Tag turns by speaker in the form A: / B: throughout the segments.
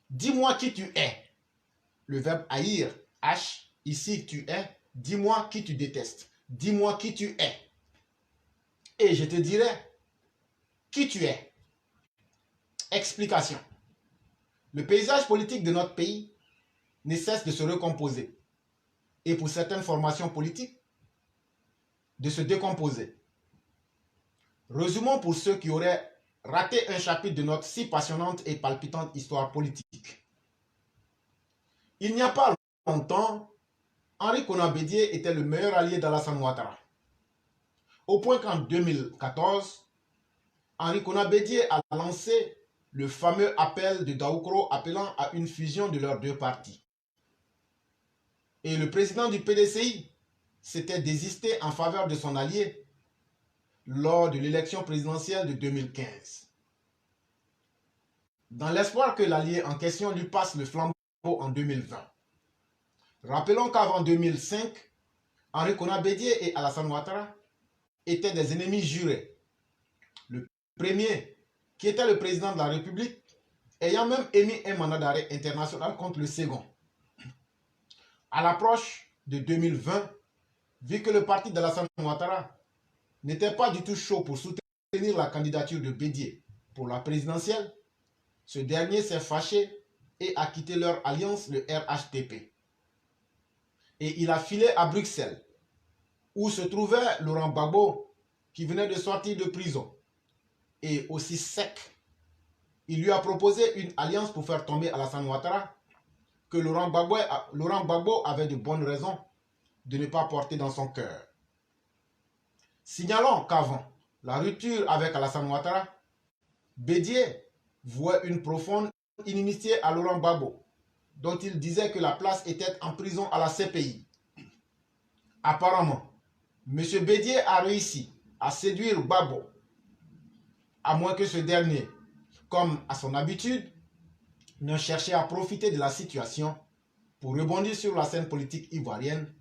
A: dis-moi qui tu es. Le verbe haïr, H, ici tu es. Dis-moi qui tu détestes. Dis-moi qui tu es. Et je te dirai qui tu es. Explication. Le paysage politique de notre pays ne cesse de se recomposer. Et pour certaines formations politiques, de se décomposer. Résumons pour ceux qui auraient raté un chapitre de notre si passionnante et palpitante histoire politique. Il n'y a pas longtemps, Henri Konan Bédié était le meilleur allié d'Alassane Ouattara. Au point qu'en 2014, Henri Konan Bédié a lancé le fameux appel de Daoukro appelant à une fusion de leurs deux partis. Et le président du PDCI s'était désisté en faveur de son allié lors de l'élection présidentielle de 2015. Dans l'espoir que l'allié en question lui passe le flambeau en 2020. Rappelons qu'avant 2005, Henri Konan Bédié et Alassane Ouattara étaient des ennemis jurés. Le premier, qui était le président de la République, ayant même émis un mandat d'arrêt international contre le second. À l'approche de 2020, vu que le parti d'Alassane Ouattara n'était pas du tout chaud pour soutenir la candidature de Bédié pour la présidentielle, ce dernier s'est fâché et a quitté leur alliance, le RHDP. Et il a filé à Bruxelles, où se trouvait Laurent Gbagbo, qui venait de sortir de prison. Et aussi sec, il lui a proposé une alliance pour faire tomber Alassane Ouattara, que Laurent Gbagbo avait de bonnes raisons de ne pas porter dans son cœur. Signalons qu'avant la rupture avec Alassane Ouattara, Bédié vouait une profonde inimitié à Laurent Gbagbo, dont il disait que la place était en prison à la CPI. Apparemment, M. Bédié a réussi à séduire Gbagbo, à moins que ce dernier, comme à son habitude, ne cherchait à profiter de la situation pour rebondir sur la scène politique ivoirienne,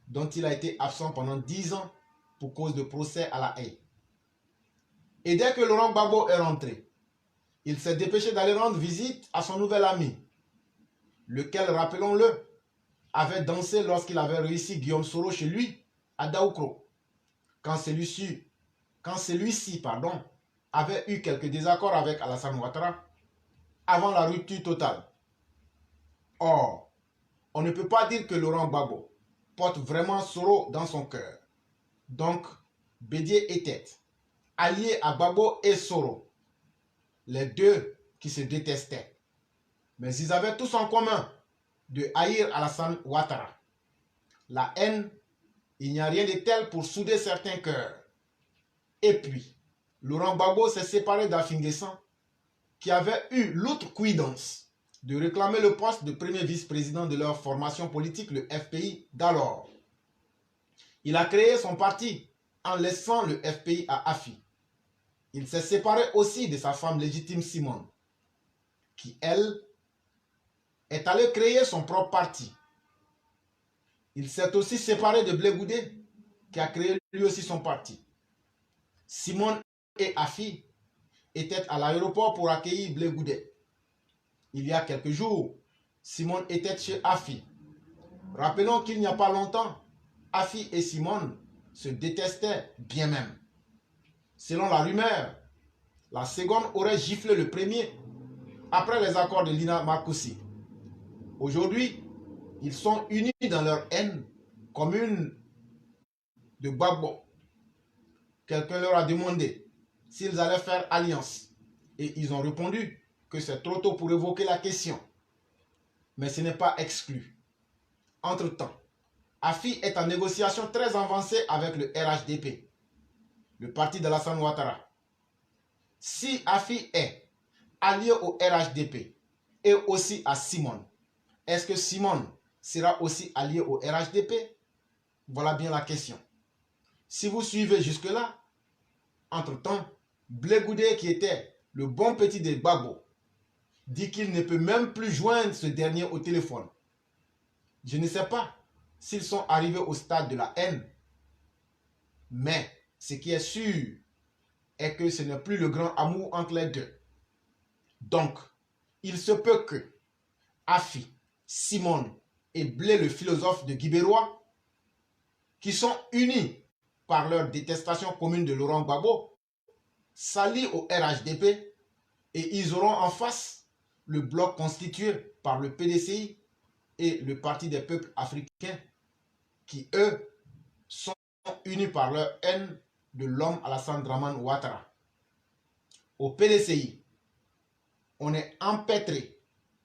A: dont il a été absent pendant 10 ans pour cause de procès à la haie. Et dès que Laurent Gbagbo est rentré, il s'est dépêché d'aller rendre visite à son nouvel ami, lequel, rappelons-le, avait dansé lorsqu'il avait réussi Guillaume Soro chez lui, à Daoukro, quand celui-ci avait eu quelques désaccords avec Alassane Ouattara avant la rupture totale. Or, on ne peut pas dire que Laurent Gbagbo porte vraiment Soro dans son cœur. Donc, Bédié était allié à Gbagbo et Soro, les deux qui se détestaient. Mais ils avaient tous en commun de haïr Alassane Ouattara. La haine, il n'y a rien de tel pour souder certains cœurs. Et puis, Laurent Gbagbo s'est séparé d'Afingessant, qui avait eu l'outrecuidance de réclamer le poste de premier vice-président de leur formation politique, le FPI, d'alors. Il a créé son parti en laissant le FPI à Afi. Il s'est séparé aussi de sa femme légitime Simone, qui, elle, est allée créer son propre parti. Il s'est aussi séparé de Blé Goudé, qui a créé lui aussi son parti. Simone et Afi étaient à l'aéroport pour accueillir Blé Goudé. Il y a quelques jours, Simone était chez Afi. Rappelons qu'il n'y a pas longtemps, Afi et Simone se détestaient bien même. Selon la rumeur, la seconde aurait giflé le premier après les accords de Lina Marcoussi. Aujourd'hui, ils sont unis dans leur haine commune de Gbagbo. Quelqu'un leur a demandé s'ils allaient faire alliance et ils ont répondu que c'est trop tôt pour évoquer la question. Mais ce n'est pas exclu. Entre-temps, Afi est en négociation très avancée avec le RHDP, le parti d'Alassane Ouattara. Si Afi est allié au RHDP et aussi à Simone, est-ce que Simone sera aussi allié au RHDP? Voilà bien la question. Si vous suivez jusque-là, entre-temps, Blé Goudé, qui était le bon petit de Gbagbo, dit qu'il ne peut même plus joindre ce dernier au téléphone. Je ne sais pas s'ils sont arrivés au stade de la haine, mais ce qui est sûr est que ce n'est plus le grand amour entre les deux. Donc, il se peut que Afi, Simone et Blé le philosophe de Guibérois, qui sont unis par leur détestation commune de Laurent Gbagbo, s'allient au RHDP et ils auront en face le bloc constitué par le PDCI et le Parti des peuples africains qui, eux, sont unis par leur haine de l'homme Alassane Dramane Ouattara. Au PDCI, on est empêtré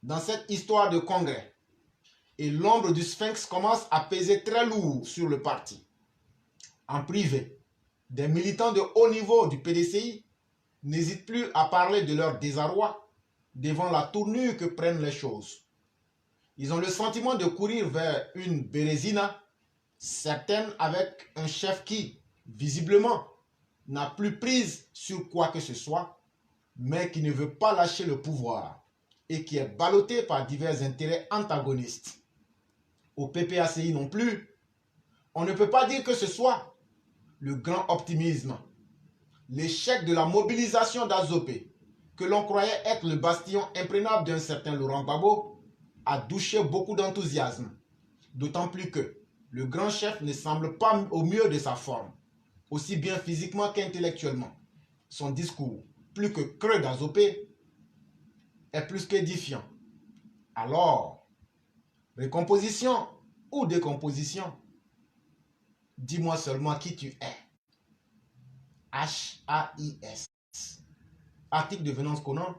A: dans cette histoire de congrès et l'ombre du sphinx commence à peser très lourd sur le parti. En privé, des militants de haut niveau du PDCI n'hésitent plus à parler de leur désarroi devant la tournure que prennent les choses. Ils ont le sentiment de courir vers une Bérésina, certaine avec un chef qui, visiblement, n'a plus prise sur quoi que ce soit, mais qui ne veut pas lâcher le pouvoir et qui est ballotté par divers intérêts antagonistes. Au PPACI non plus, on ne peut pas dire que ce soit le grand optimisme. L'échec de la mobilisation d'Azopé, que l'on croyait être le bastion imprégnable d'un certain Laurent Gbagbo, a douché beaucoup d'enthousiasme. D'autant plus que le grand chef ne semble pas au mieux de sa forme, aussi bien physiquement qu'intellectuellement. Son discours, plus que creux d'Azopé, est plus qu'édifiant. Alors, récomposition ou décomposition? Dis-moi seulement qui tu es. H-A-I-S. Article de Venance Conan,